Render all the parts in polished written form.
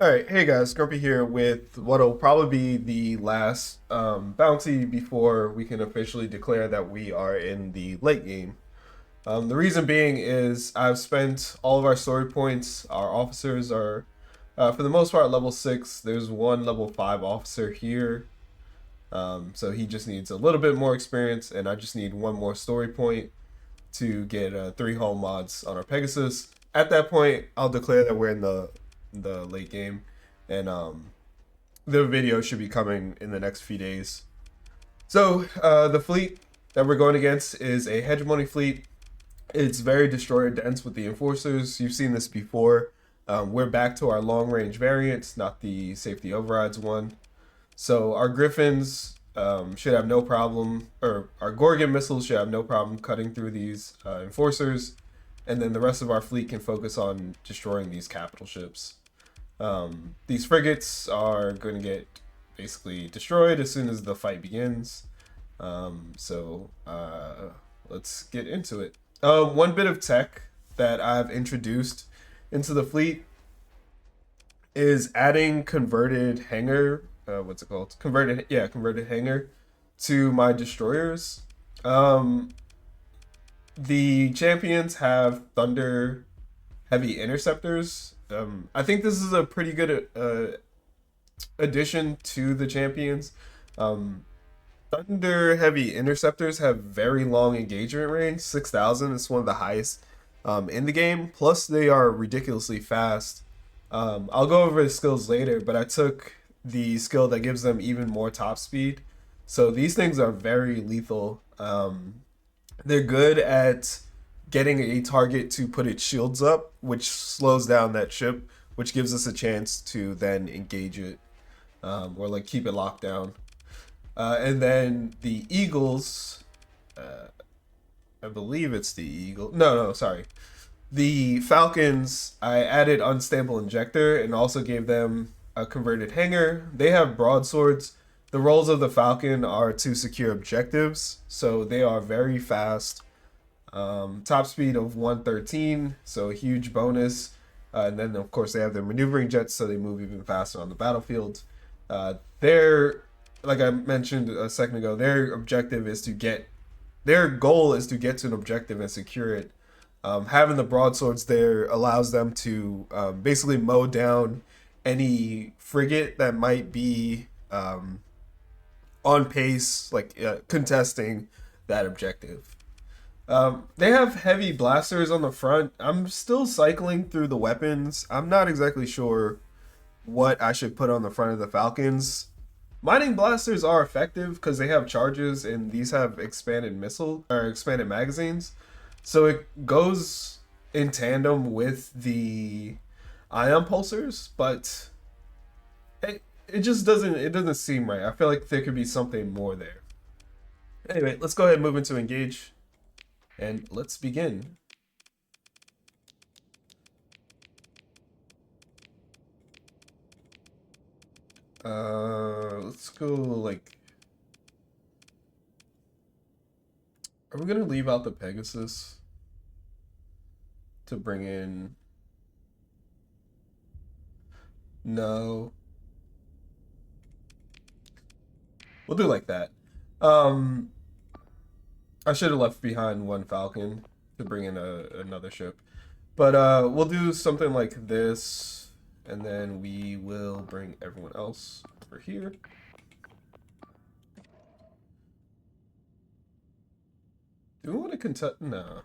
All right, hey guys, Grumpy here with what'll probably be the last bounty before we can officially declare that we are in the late game. The reason being is I've spent all of our story points. Our officers are, for the most part, level 6. There's one level 5 officer here, so he just needs a little bit more experience, and I just need one more story point to get 3 hull mods on our Pegasus. At that point, I'll declare that we're in the late game, and the video should be coming in the next few days. So the fleet that we're going against is a hegemony fleet. It's very destroyer dense with the enforcers. You've seen this before. We're back to our long range variants, not the safety overrides one. So our Griffins should have no problem, or our Gorgon missiles should have no problem cutting through these enforcers, and then the rest of our fleet can focus on destroying these capital ships. These frigates are going to get basically destroyed as soon as the fight begins. Let's get into it. One bit of tech that I've introduced into the fleet is adding converted hangar. What's it called? Converted hangar to my destroyers. The champions have thunder heavy interceptors. I think this is a pretty good addition to the champions. Thunder heavy interceptors have very long engagement range. 6,000 is one of the highest in the game. Plus, they are ridiculously fast. I'll go over the skills later, but I took the skill that gives them even more top speed. So these things are very lethal. They're good at getting a target to put its shields up, which slows down that ship, which gives us a chance to then engage it, or like keep it locked down. And then the Eagles, I believe it's the Eagle. No, sorry. The Falcons, I added unstable injector and also gave them a converted hangar. They have broadswords. The roles of the Falcon are to secure objectives, so they are very fast. Top speed of 113, so a huge bonus. And then, of course, they have their maneuvering jets, so they move even faster on the battlefield. They're, like I mentioned a second ago, their goal is to get to an objective and secure it. Having the broadswords there allows them to basically mow down any frigate that might be on pace, like contesting that objective. They have heavy blasters on the front. I'm still cycling through the weapons. I'm not exactly sure what I should put on the front of the Falcons. Mining blasters are effective because they have charges, and these have expanded missile or expanded magazines. So it goes in tandem with the ion pulsers, but it just doesn't seem right. I feel like there could be something more there. Anyway, let's go ahead and move into engage. And let's begin. Let's go like. Are we gonna leave out the Pegasus to bring in? No. We'll do like that. Um, I should have left behind one Falcon to bring in another ship. But we'll do something like this, and then we will bring everyone else over here. Do we want to contest? No.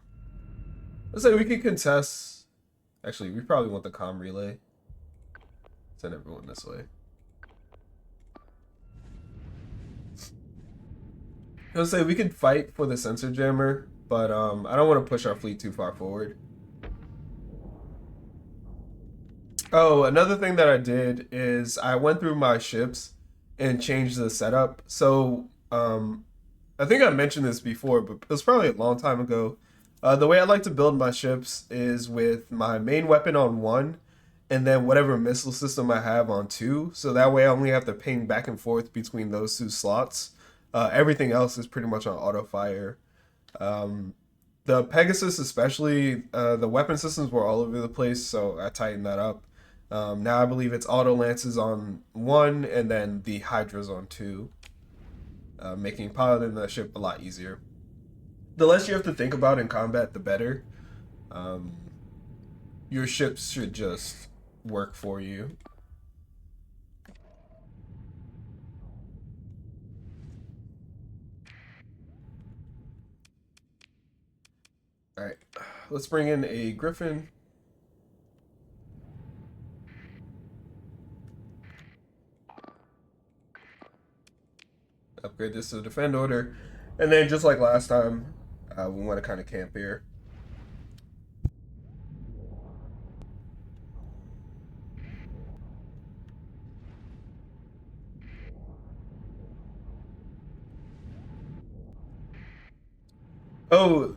Let's say we can contest. Actually, we probably want the comm relay. Send everyone this way. Let's say we could fight for the sensor jammer, but I don't want to push our fleet too far forward. Oh, another thing that I did is I went through my ships and changed the setup. So I think I mentioned this before, but it was probably a long time ago. The way I like to build my ships is with my main weapon on 1, and then whatever missile system I have on 2. So that way I only have to ping back and forth between those 2 slots. Everything else is pretty much on auto fire. The Pegasus, especially, the weapon systems were all over the place, so I tightened that up. Now I believe it's auto lances on 1 and then the hydras on 2, making piloting the ship a lot easier. The less you have to think about in combat, the better. Your ships should just work for you. Alright, let's bring in a Griffin. Upgrade this to the defend order. And then just like last time, we want to kind of camp here. Oh,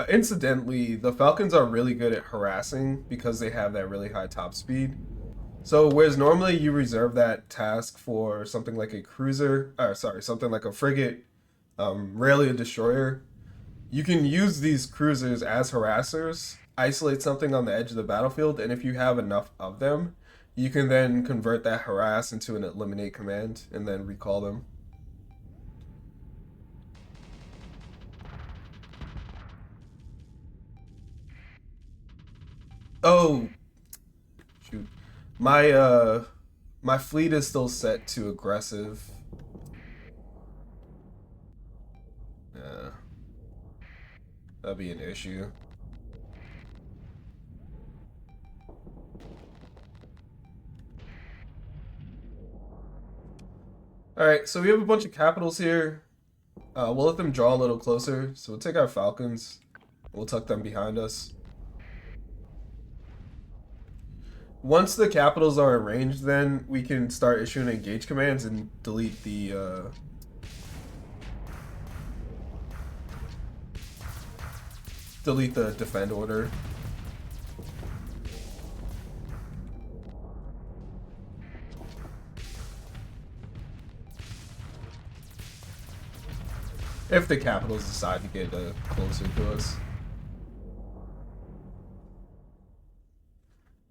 incidentally, the Falcons are really good at harassing because they have that really high top speed. So whereas normally you reserve that task for something like a cruiser, or sorry, something like a frigate, rarely a destroyer, you can use these cruisers as harassers, isolate something on the edge of the battlefield, and if you have enough of them, you can then convert that harass into an eliminate command and then recall them. Oh, shoot. My fleet is still set to aggressive. Yeah. That'll be an issue. Alright, so we have a bunch of capitals here. We'll let them draw a little closer. So we'll take our Falcons. We'll tuck them behind us. Once the capitals are in range, then we can start issuing engage commands and delete the defend order. If the capitals decide to get closer to us.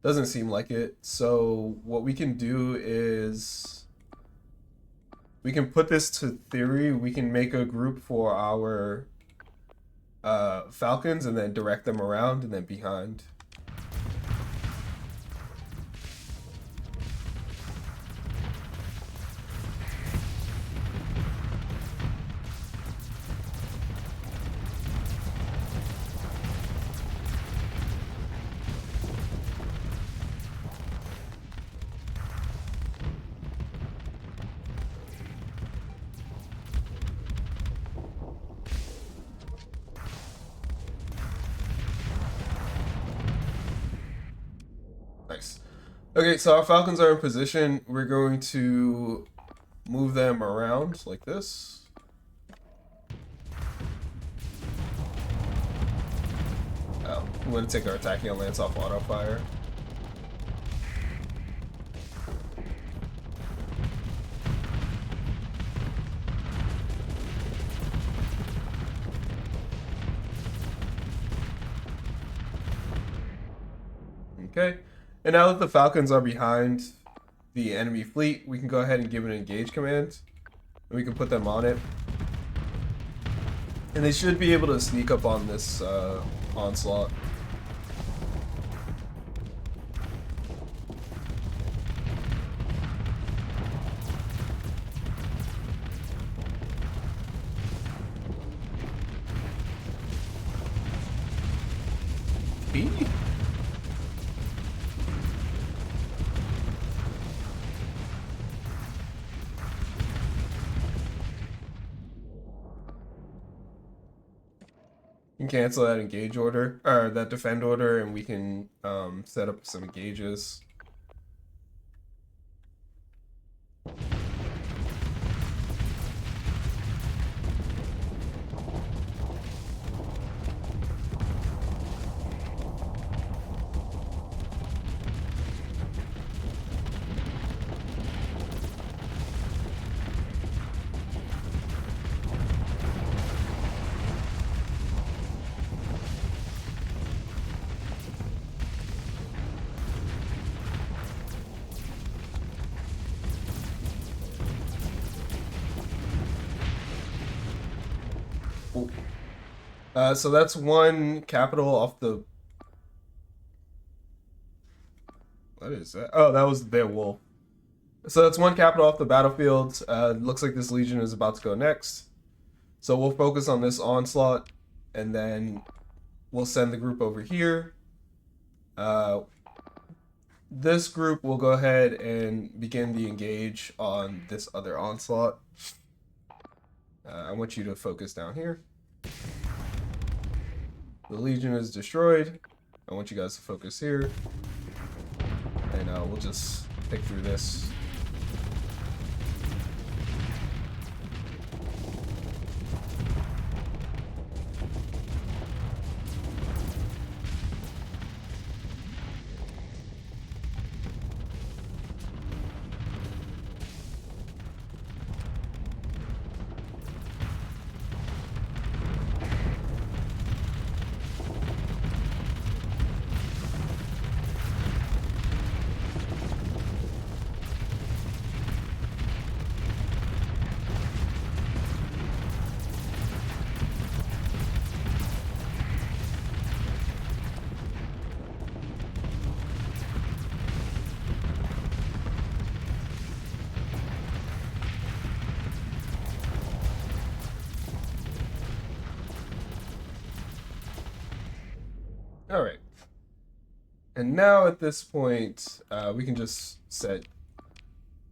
Doesn't seem like it. So what we can do is we can put this to theory. We can make a group for our Falcons and then direct them around and then behind. Nice. Okay, so our Falcons are in position. We're going to move them around like this. Oh, we want to take our attacking lance off auto fire. Okay. And now that the Falcons are behind the enemy fleet, we can go ahead and give an engage command. And we can put them on it. And they should be able to sneak up on this onslaught. You can cancel that engage order, or that defend order, and we can set up some engages. So that's one capital off the... What is that? Oh, that was their wolf. So that's one capital off the battlefield. Looks like this legion is about to go next. So we'll focus on this onslaught, and then we'll send the group over here. This group will go ahead and begin the engage on this other onslaught. I want you to focus down here. The legion is destroyed. I want you guys to focus here. And we'll just pick through this. All right. And now at this point, we can just set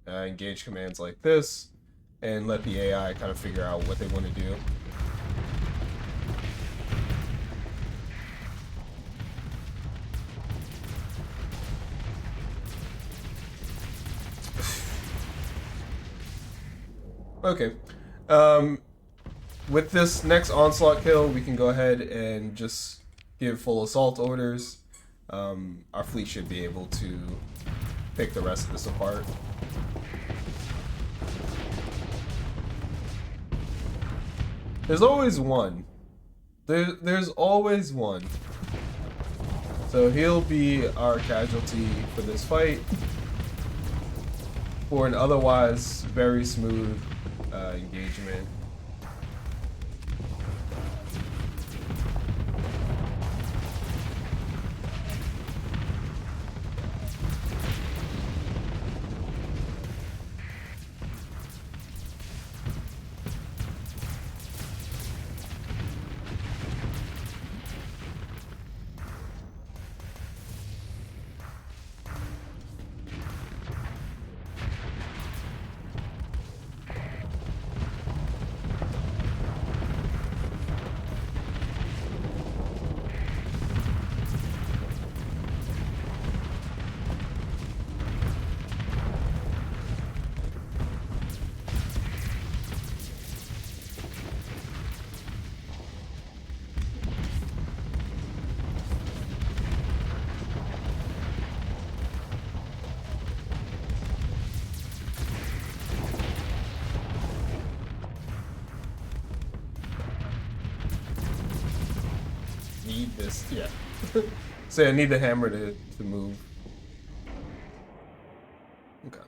engage commands like this and let the AI kind of figure out what they want to do. Okay. With this next onslaught kill, we can go ahead and just give full assault orders. Our fleet should be able to pick the rest of this apart. There's always one. There's always one. So he'll be our casualty for this fight. For an otherwise very smooth engagement. Need this, yeah. So I need the hammer to move. Okay.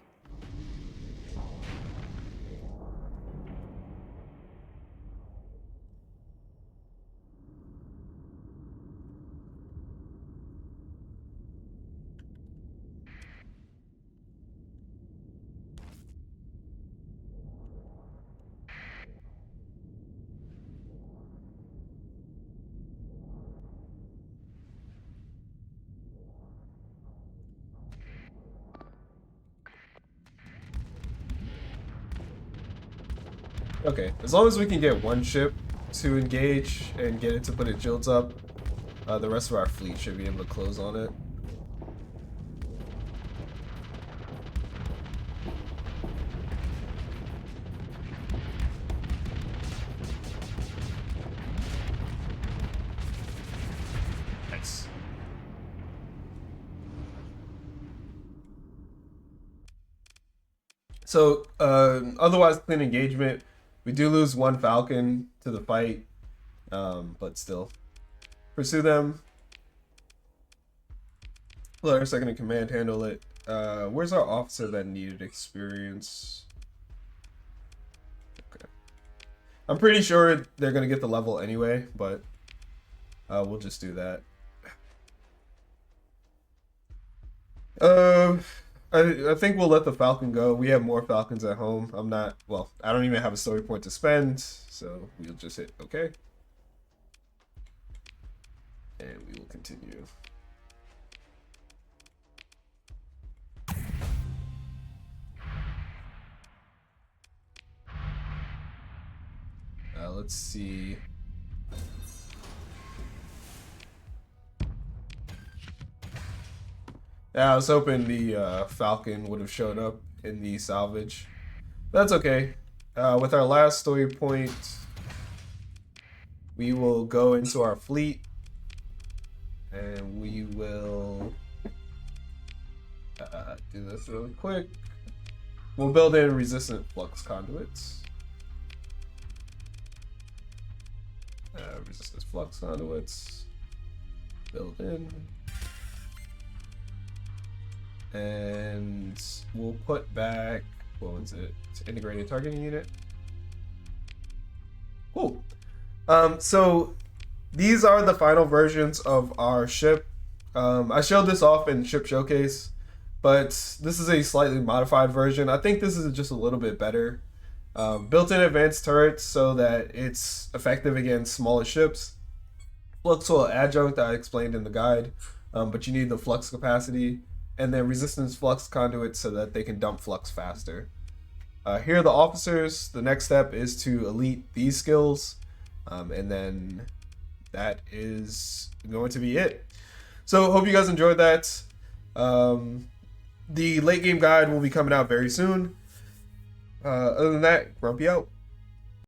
Okay, as long as we can get one ship to engage and get it to put its shields up, the rest of our fleet should be able to close on it. Nice. So, otherwise clean engagement. We do lose one Falcon to the fight, but still. Pursue them. Let our second in command handle it. Where's our officer that needed experience? Okay. I'm pretty sure they're gonna get the level anyway, but we'll just do that. Uh, I think we'll let the Falcon go. We have more Falcons at home. I don't even have a story point to spend, so we'll just hit OK. And we will continue. Let's see. Yeah, I was hoping the Falcon would have showed up in the salvage. That's okay. With our last story point, we will go into our fleet and we will do this really quick. We'll build in resistant flux conduits. Resistance flux conduits. Build in. And we'll put back, what was it? It's integrated targeting unit. Cool. So these are the final versions of our ship. I showed this off in Ship Showcase, but this is a slightly modified version. I think this is just a little bit better. Built-in advanced turrets so that it's effective against smaller ships. Fluxual adjunct I explained in the guide, but you need the flux capacity. And then resistance flux conduits so that they can dump flux faster. Here are the officers. The next step is to elite these skills. And then that is going to be it. So hope you guys enjoyed that. The late game guide will be coming out very soon. Other than that, Grumpy out.